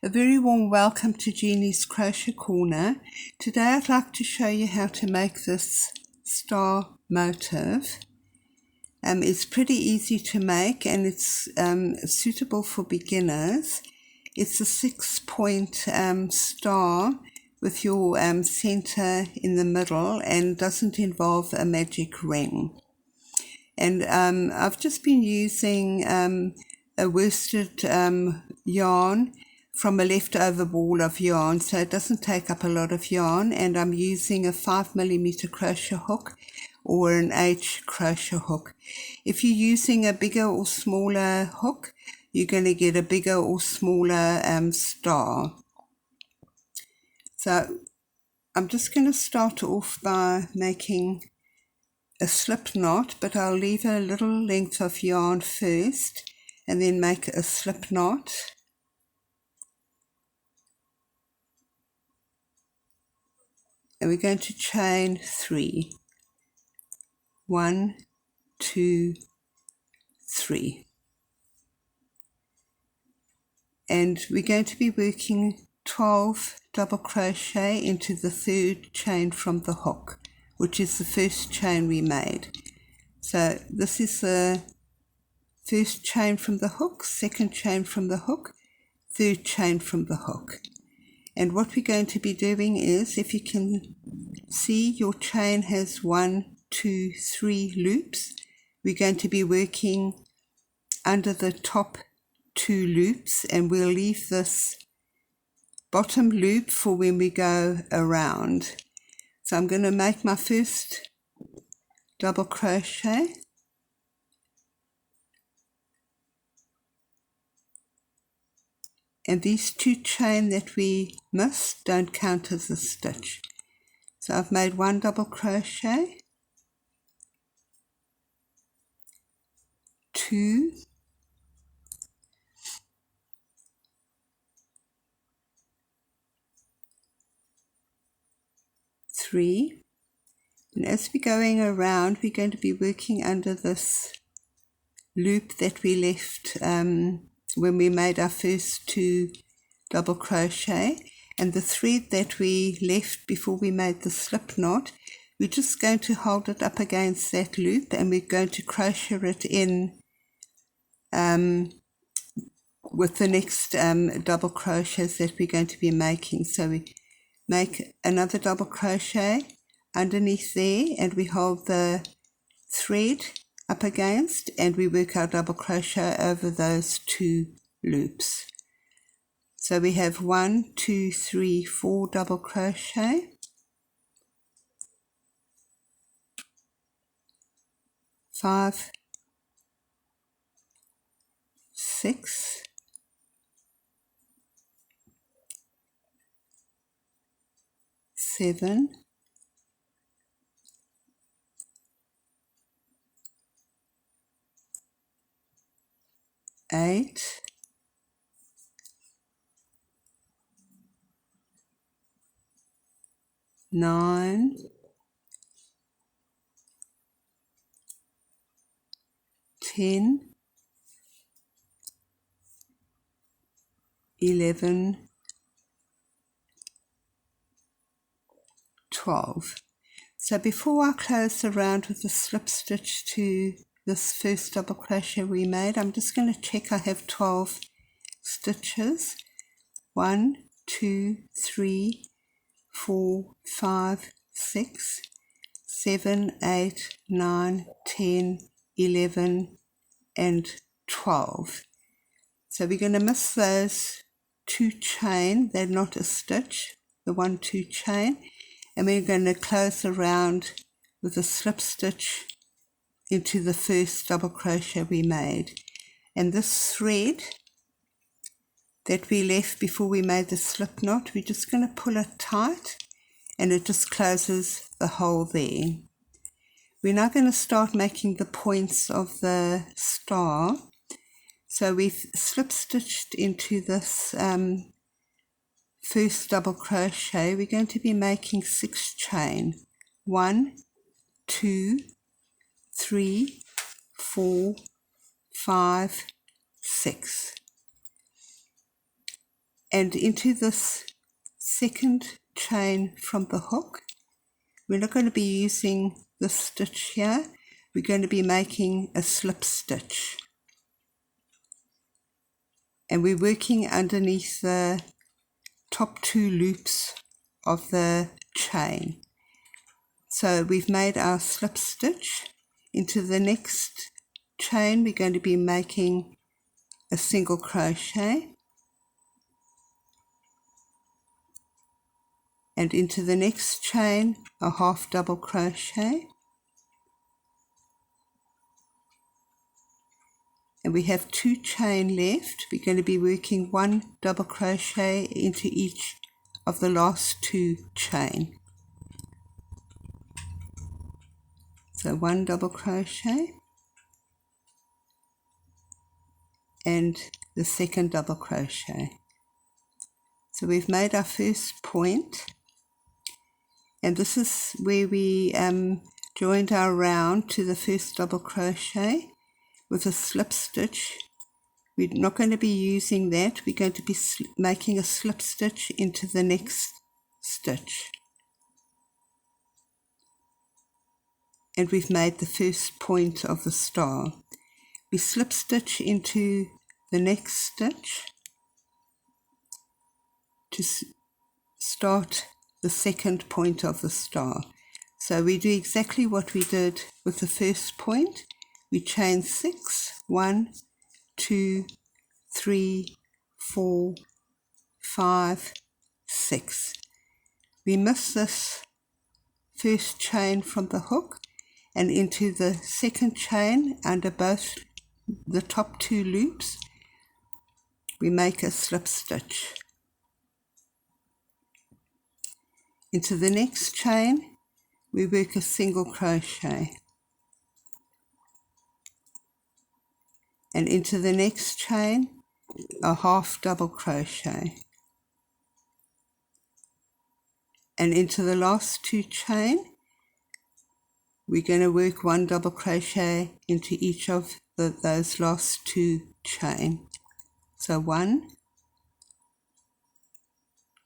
A very warm welcome to Genie's Crochet Corner. Today I'd like to show you how to make this star motif. It's pretty easy to make and it's suitable for beginners. It's a 6-point star with your center in the middle and doesn't involve a magic ring. And I've just been using a worsted yarn from a leftover ball of yarn, so it doesn't take up a lot of yarn, and I'm using a 5mm crochet hook or an H crochet hook. If you're using a bigger or smaller hook, you're going to get a bigger or smaller star. So I'm just going to start off by making a slip knot, but I'll leave a little length of yarn first and then make a slip knot. And we're going to chain 3. 1, 2, 3. And we're going to be working 12 double crochet into the 3rd chain from the hook, which is the first chain we made. So this is the 1st chain from the hook, 2nd chain from the hook, 3rd chain from the hook. And what we're going to be doing is, if you can see, your chain has 1, 2, 3 loops. We're going to be working under the top 2 loops, and we'll leave this bottom loop for when we go around. So I'm going to make my first double crochet. And these 2 chain that we missed don't count as a stitch. So I've made 1 double crochet, 2, 3, and as we're going around, we're going to be working under this loop that we left when we made our first 2 double crochet, and the thread that we left before we made the slip knot, we're just going to hold it up against that loop and we're going to crochet it in with the next double crochets that we're going to be making. So we make another double crochet underneath there and we hold the thread up against and we work our double crochet over those 2 loops. So we have 1, 2, 3, 4 double crochet, 5, 6, 7, 8, 9, 10, 11, 12. So before I close the round with the slip stitch to this first double crochet we made, I'm just going to check I have 12 stitches. 1, 2, 3, 4, 5, 6, 7, 8, 9, 10, 11, and 12. So we're going to miss those 2 chain, they're not a stitch, the 1, 2 chain, and we're going to close the round with a slip stitch into the first double crochet we made. And this thread that we left before we made the slip knot, we're just going to pull it tight and it just closes the hole there. We're now going to start making the points of the star. So we've slip stitched into this first double crochet. We're going to be making 6 chain. 1, 2, 3, 4, 5, 6. and into this second chain from the hook. We're not going to be using this stitch here, we're going to be making a slip stitch, and we're working underneath the top 2 loops of the chain. So we've made our slip stitch. Into the next chain we're going to be making a single crochet, and into the next chain a half double crochet, and we have 2 chain left. We're going to be working 1 double crochet into each of the last 2 chain. So 1 double crochet and the second double crochet. So we've made our first point, and this is where we joined our round to the first double crochet with a slip stitch. We're not going to be using that, we're going to be making a slip stitch into the next stitch. And we've made the first point of the star. We slip stitch into the next stitch to start the second point of the star. So we do exactly what we did with the first point. We chain 6, 1, 2, 3, 4, 5, 6. We miss this first chain from the hook, and into the second chain under both the top 2 loops we make a slip stitch. Into the next chain we work a single crochet, and into the next chain a half double crochet, and into the last 2 chain we're going to work 1 double crochet into each of those last 2 chain. So 1,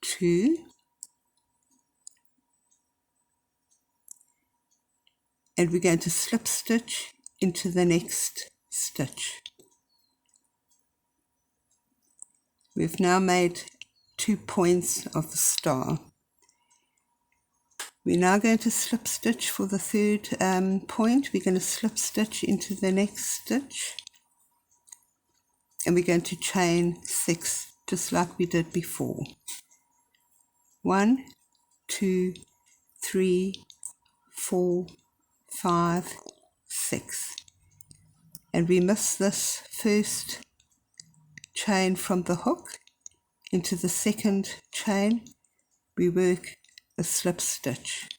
2, and we're going to slip stitch into the next stitch. We've now made 2 points of the star. We're now going to slip stitch for the third point. We're going to slip stitch into the next stitch, and we're going to chain 6 just like we did before. 1, 2, 3, 4, 5, 6, and we miss this first chain from the hook. Into the second chain we work a slip stitch,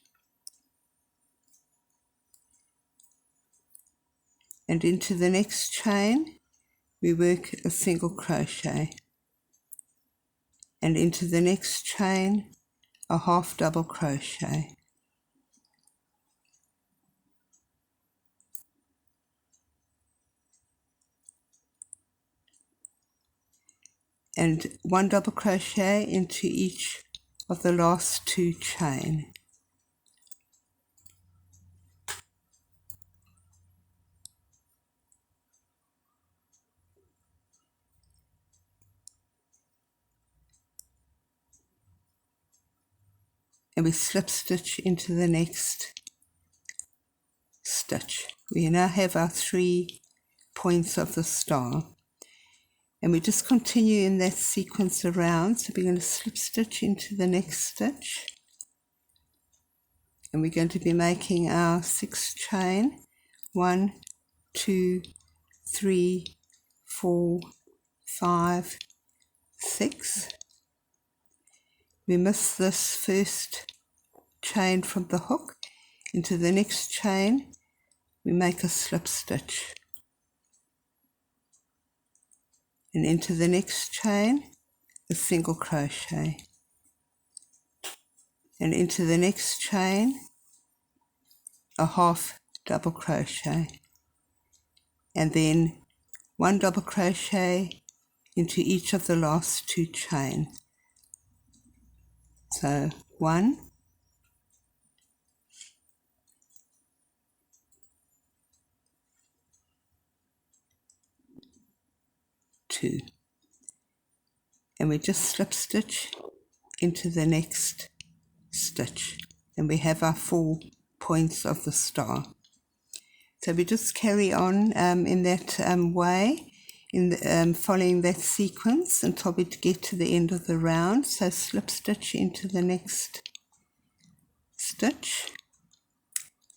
and into the next chain we work a single crochet, and into the next chain a half double crochet, and 1 double crochet into each of the last 2 chain. And we slip stitch into the next stitch. We now have our 3 points of the star, and we just continue in that sequence around. So we're going to slip stitch into the next stitch, and we're going to be making our 6 chain. 1, 2, 3, 4, 5, 6. We miss this first chain from the hook. Into the next chain we make a slip stitch, and into the next chain a single crochet, and into the next chain a half double crochet, and then 1 double crochet into each of the last 2 chain. So 1, 2, and we just slip stitch into the next stitch, and we have our 4 points of the star. So we just carry on in that way, following that sequence until we get to the end of the round. So slip stitch into the next stitch,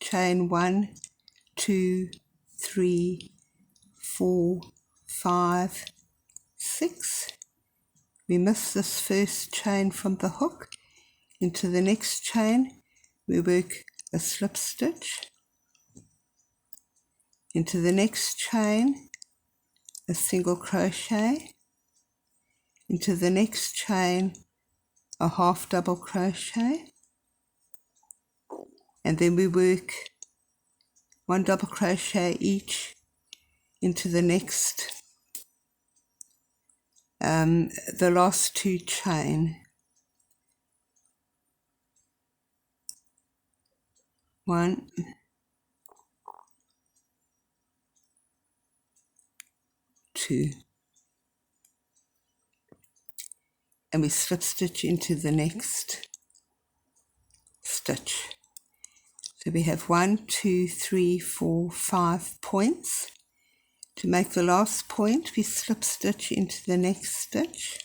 chain 1, 2, 3, 4, 5, 6. We miss this first chain from the hook. Into the next chain we work a slip stitch, into the next chain a single crochet, into the next chain a half double crochet, and then we work 1 double crochet each into the next, the last 2 chain. 1, 2, and we slip stitch into the next stitch. So we have 1, 2, 3, 4, 5 points. To make the last point, we slip stitch into the next stitch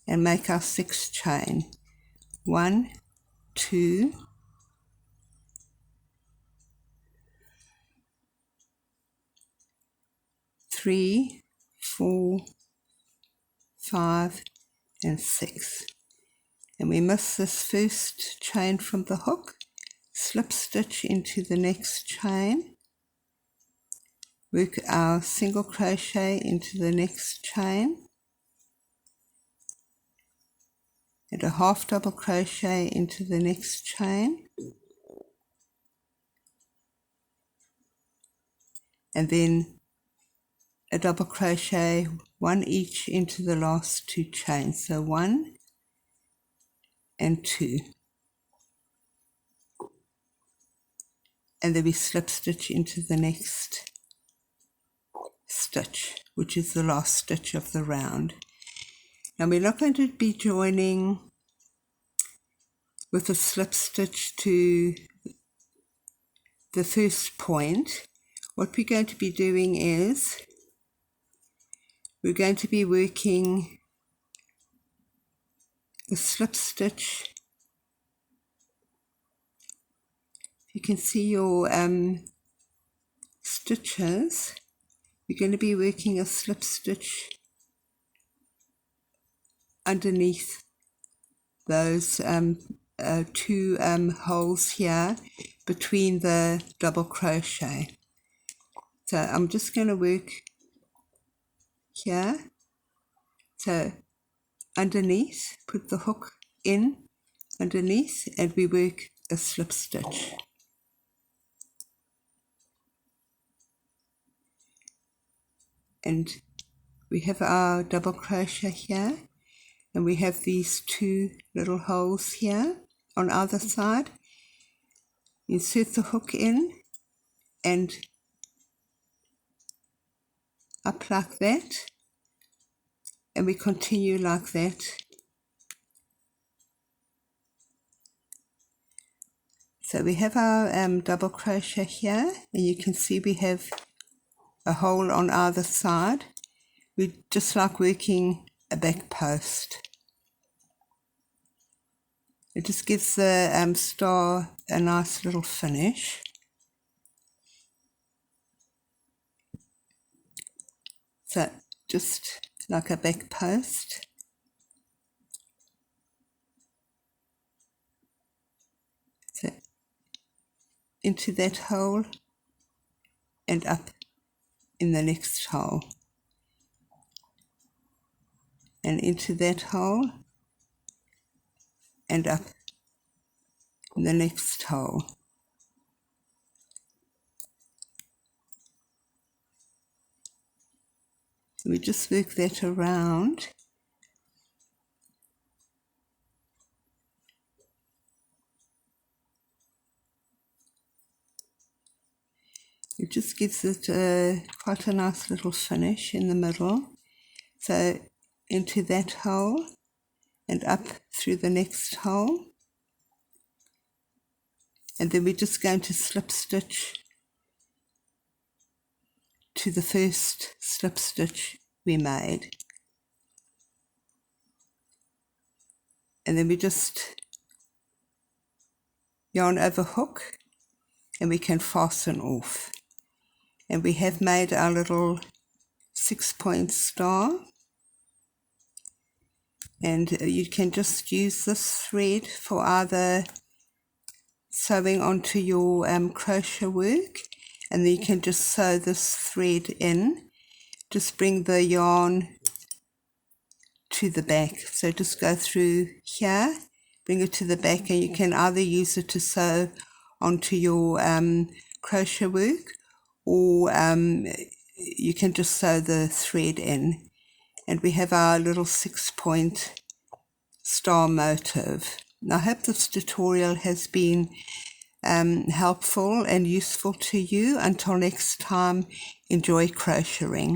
and make our 6th chain. 1, 2, 3, 4, 5, and 6. And we miss this first chain from the hook, slip stitch into the next chain, work our single crochet into the next chain, and a half double crochet into the next chain, and then a double crochet, 1 each into the last 2 chains. So 1 and 2, and then we slip stitch into the next stitch, which is the last stitch of the round. Now we're not going to be joining with a slip stitch to the first point. What we're going to be doing is we're going to be working the slip stitch. You can see your stitches. We're going to be working a slip stitch underneath those 2 holes here between the double crochet. So I'm just going to work here. So underneath, put the hook in underneath, and we work a slip stitch. And we have our double crochet here, and we have these 2 little holes here on either side. Insert the hook in and up like that, and we continue like that. So we have our double crochet here, and you can see we have a hole on either side. We just like working a back post. It just gives the star a nice little finish. So just like a back post. So into that hole and up in the next hole, and into that hole and up in the next hole. We just work that around. It just gives it quite a nice little finish in the middle. So into that hole and up through the next hole. And then we're just going to slip stitch to the first slip stitch we made. And then we just yarn over hook and we can fasten off. And we have made our little 6-point star. And you can just use this thread for either sewing onto your crochet work, and then you can just sew this thread in. Just bring the yarn to the back, so just go through here, bring it to the back, and you can either use it to sew onto your crochet work, or you can just sew the thread in. And we have our little 6-point star motif. I hope this tutorial has been helpful and useful to you. Until next time, enjoy crocheting.